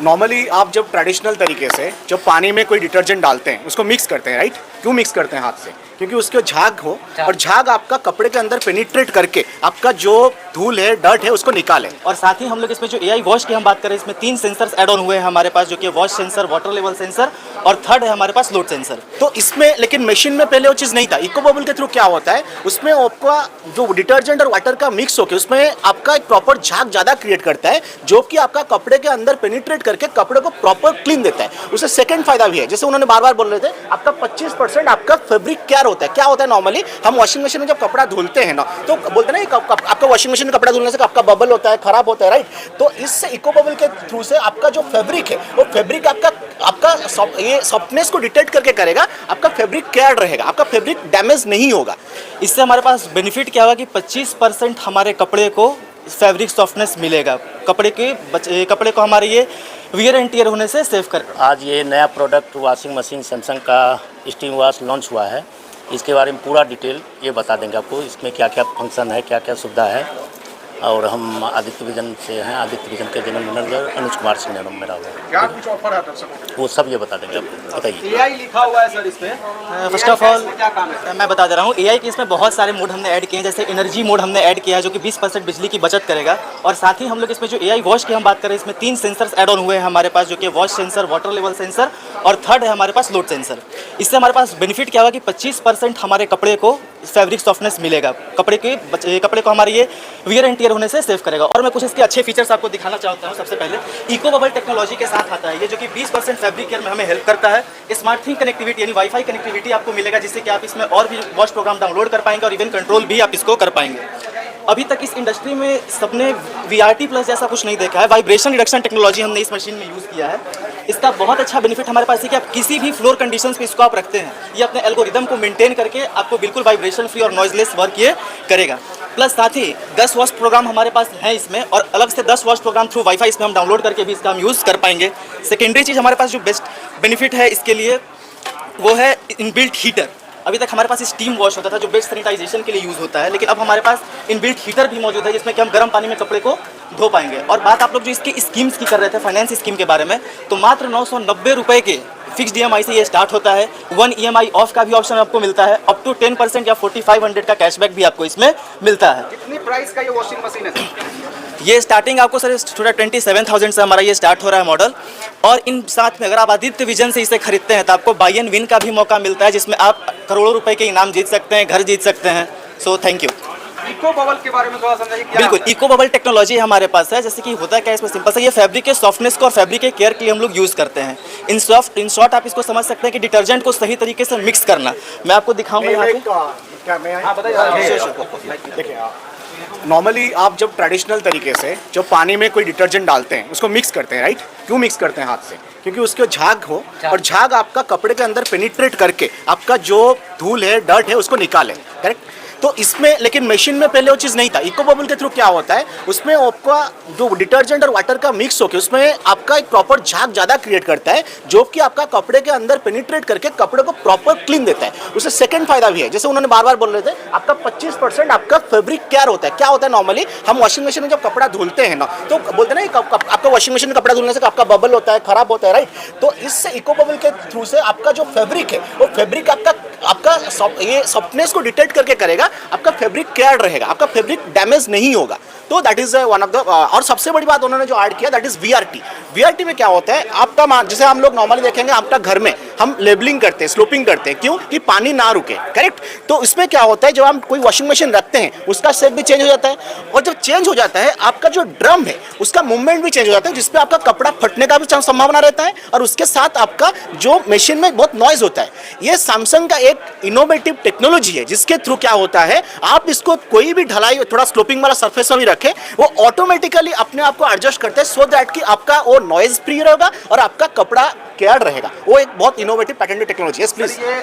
Normally आप जब traditional तरीके से जब पानी में कोई डिटर्जेंट डालते हैं उसको मिक्स करते हैं, राइट? क्यों मिक्स करते हैं हाथ से? क्योंकि उसके झाग हो और झाग आपका कपड़े के अंदर पेनिट्रेट करके आपका जो धूल है, डर्ट है, उसको निकाले। और साथ ही हम लोग इसमें जो एआई वॉश की हम बात करें, इसमें 3 सेंसर्स ऐड ऑन हुए हैं हमारे पास, जो कि wash sensor, water level sensor और थर्ड है हमारे पास लोड सेंसर। तो इसमें लेकिन मशीन में पहले वो चीज़ नहीं था। इको बबल के थ्रू क्या होता है, उसमें आपका जो डिटर्जेंट और वाटर का मिक्स होकर उसमें आपका एक प्रॉपर झाग ज़्यादा क्रिएट करता है, जो कि आपका कपड़े के अंदर पेनिट्रेट करके कपड़े को प्रॉपर क्लीन देता है। उससे सेकंड फायदा भी है, जैसे उन्होंने बार बार बोल रहे थे, आपका 25% आपका फैब्रिक केयर होता है। क्या होता है, नॉर्मली हम वॉशिंग मशीन में जब कपड़ा धुलते हैं ना, तो बोलते हैं ना आपका वॉशिंग मशीन में कपड़ा धुलने से आपका बबल होता है, खराब होता है, राइट? तो इससे इको बबल के थ्रू से आपका जो फैब्रिक है, वो फैब्रिक आपका ये सॉफ्टनेस को डिटेक्ट करके करेगा, आपका फैब्रिक केयर रहेगा, आपका फैब्रिक डैमेज नहीं होगा। इससे हमारे पास बेनिफिट क्या होगा कि 25% हमारे कपड़े को फैब्रिक सॉफ्टनेस मिलेगा, कपड़े को हमारे ये वियर एंड टियर होने से सेव कर। आज ये नया प्रोडक्ट वॉशिंग मशीन सैमसंग का स्टीम वॉश लॉन्च हुआ है। इसके बारे में पूरा डिटेल ये बता देंगे आपको, इसमें क्या क्या फंक्शन है, क्या क्या सुविधा है। और हम आदित्य विजन से हैं, आदित्य विजन के जनरल मैनेजर अनुज कुमार सिंह नाम मेरा क्या कुछ ऑफर है दर्शकों? वो सब ये बता देंगे आपको। बताइए। एआई लिखा हुआ है सर इसमें, फर्स्ट ऑफ ऑल क्या काम है? मैं बता दे रहा हूँ, एआई के इसमें बहुत सारे मोड हमने ऐड किए हैं। जैसे एनर्जी मोड हमने ऐड किया है, जो कि 20% बिजली की बचत करेगा। और साथ ही हम लोग इसमें जो एआई वॉश की हम बात करें, इसमें 3 सेंसर्स ऐड ऑन हुए हैं हमारे पास, जो कि wash sensor, water level sensor और थर्ड है हमारे पास लोड सेंसर। इससे हमारे पास बेनिफिट क्या होगा कि 25% हमारे कपड़े को फैब्रिक सॉफ्टनेस मिलेगा, कपड़े को हमारे ये वियर एंड टियर होने से सेव करेगा। और मैं कुछ इसके अच्छे फीचर्स आपको दिखाना चाहता हूँ। सबसे पहले इको बबल टेक्नोलॉजी के साथ आता है ये, जो कि 20% फैब्रिक केयर में हमें हेल्प करता है। स्मार्ट थिंग कनेक्टिविटी यानी वाईफाई कनेक्टिविटी आपको मिलेगा, जिससे कि आप इसमें और भी वॉश प्रोग्राम डाउनलोड कर पाएंगे और इवन कंट्रोल भी आप इसको कर पाएंगे। अभी तक इस इंडस्ट्री में सबने VRT प्लस जैसा कुछ नहीं देखा है। वाइब्रेशन रिडक्शन टेक्नोलॉजी हमने इस मशीन में यूज़ किया है। इसका बहुत अच्छा बेनिफिट हमारे पास है कि आप किसी भी फ्लोर कंडीशंस पे इसको आप रखते हैं, ये अपने एल्गोरिदम को मेंटेन करके आपको बिल्कुल वाइब्रेशन फ्री और नॉइजलेस वर्क ये करेगा। प्लस साथ ही 10 वॉश प्रोग्राम हमारे पास है इसमें, और अलग से 10 वॉश प्रोग्राम थ्रू वाईफाई इसमें हम डाउनलोड करके भी इसका हम यूज़ कर पाएंगे। सेकेंडरी चीज़ हमारे पास जो बेस्ट बेनिफिट है इसके लिए, वो है इनबिल्ट हीटर। अभी तक हमारे पास स्टीम वॉश होता था, जो बेस्ट सैनिटाइजेशन के लिए यूज़ होता है, लेकिन अब हमारे पास इनबिल्ट हीटर भी मौजूद है, जिसमें कि हम गर्म पानी में कपड़े को धो पाएंगे। और बात आप लोग जो इसकी स्कीम्स की कर रहे थे, फाइनेंस स्कीम के बारे में, तो मात्र 990 रुपये के फिक्स EMI से ये स्टार्ट होता है। 1 EMI ऑफ का भी ऑप्शन आपको मिलता है। अप टू 10% या 4500 का कैशबैक भी आपको इसमें मिलता है। कितनी प्राइस का ये वॉशिंग मशीन है? ये स्टार्टिंग आपको सर थोड़ा 27,000 से हमारा ये स्टार्ट हो रहा है मॉडल। और इन साथ में अगर आप आदित्य विजन से इसे खरीदते हैं तो आपको बाय एंड विन का भी मौका मिलता है, जिसमें आप करोड़ों रुपए के इनाम जीत सकते हैं, घर जीत सकते हैं। So thank you. Eco bubble के बारे में थोड़ा समझाइए। बिल्कुल, इको बबल टेक्नोलॉजी हमारे पास है। जैसे कि होता क्या है इसमें, सिंपल सा ये फैब्रिक के सॉफ्टनेस को और फैब्रिक के केयर के लिए हम लोग यूज़ करते हैं। इन शॉर्ट आप इसको समझ सकते हैं कि डिटर्जेंट को सही तरीके से मिक्स करना। मैं आपको दिखाऊंगा यहाँ पे। देखिए, नॉर्मली आप जब ट्रेडिशनल तरीके से जब पानी में कोई डिटर्जेंट डालते हैं उसको मिक्स करते हैं, राइट? क्यों मिक्स करते हैं हाथ से? क्योंकि उसके झाग हो और झाग आपका कपड़े के अंदर पेनिट्रेट करके आपका जो धूल है, डर्ट है, उसको निकाले, करेक्ट? तो इसमें लेकिन मशीन में पहले वो चीज़ नहीं था। इको बबल के थ्रू क्या होता है, उसमें आपका जो डिटर्जेंट और वाटर का मिक्स होकर उसमें आपका एक प्रॉपर झाग ज़्यादा क्रिएट करता है, जो कि आपका कपड़े के अंदर पेनिट्रेट करके कपड़े को प्रॉपर क्लीन देता है। उससे सेकंड फायदा भी है, जैसे उन्होंने बार बार बोल रहे थे, आपका 25% आपका फैब्रिक केयर होता है। क्या होता है, नॉर्मली हम वॉशिंग मशीन में जब कपड़ा धुलते हैं ना, तो बोलते हैं ना आपका वॉशिंग मशीन में कपड़ा धुलने से आपका बबल होता है, खराब होता है, राइट? तो इससे इको बबल के थ्रू से आपका जो फैब्रिक है, वो फैब्रिक आपका ये सॉफ्टनेस को डिटेक्ट करके करेगा, आपका फैब्रिक केयर रहेगा, आपका फैब्रिक डैमेज नहीं होगा। तो that is one of the और सबसे बड़ी बात उन्होंने जो ऐड किया, दैट इज VRT। VRT में क्या होता है, आपका जैसे हम लोग नॉर्मली देखेंगे, आपका घर में हम लेबलिंग करते हैं, स्लोपिंग करते हैं, क्यों? कि पानी ना रुके, करेक्ट? तो इसमें क्या होता है, जब हम कोई वॉशिंग मशीन रखते हैं उसका शेप भी चेंज हो जाता है, और जब चेंज हो जाता है आपका जो ड्रम है उसका मूवमेंट भी चेंज हो जाता है, जिसपे आपका कपड़ा फटने का भी संभावना रहता है, और उसके साथ आपका जो मशीन में बहुत नॉइज होता है। ये सैमसंग का एक इनोवेटिव टेक्नोलॉजी है, जिसके थ्रू क्या होता है, आप इसको कोई भी ढलाई थोड़ा स्लोपिंग वाला सरफेस में भी रखें, वो ऑटोमेटिकली अपने आप को एडजस्ट करते हैं, सो दैट कि आपका वो नॉइज फ्री रहेगा और आपका कपड़ा केयर रहेगा। वो एक बहुत इनोवेटिव पैटेंटेड टेक्नोलॉजी है। प्लीज, ये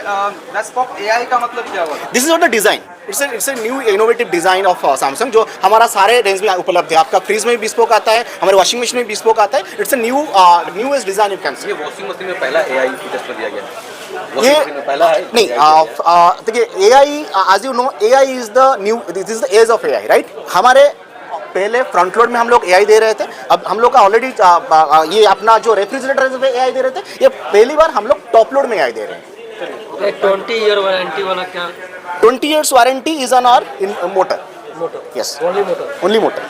रेस्पॉक एआई का मतलब क्या होगा? This is not the design, it's a new innovative design of Samsung, जो हमारा सारे रेंज में उपलब्ध है। आपका फ्रीज में भी bespoke आता है, हमारे वॉशिंग मशीन में भी bespoke आता है। It's a newest design you can see. ये वॉशिंग मशीन में पहला एआई फीचर्स पर दिया गया है। ये नहीं, देखिए, AI, as you know, AI is the new, this is the age of AI, right? हमारे पहले फ्रंट लोड में हम लोग एआई दे रहे थे, अब हम लोग का ऑलरेडी ये अपना जो रेफ्रिजरेटर पे एआई दे रहे थे, ये पहली बार हम लोग टॉप लोड में एआई दे रहे हैं। 20 ईयर वारंटी वाला क्या 20 years warranty is on our in motor. Motor yes, only motor only motor.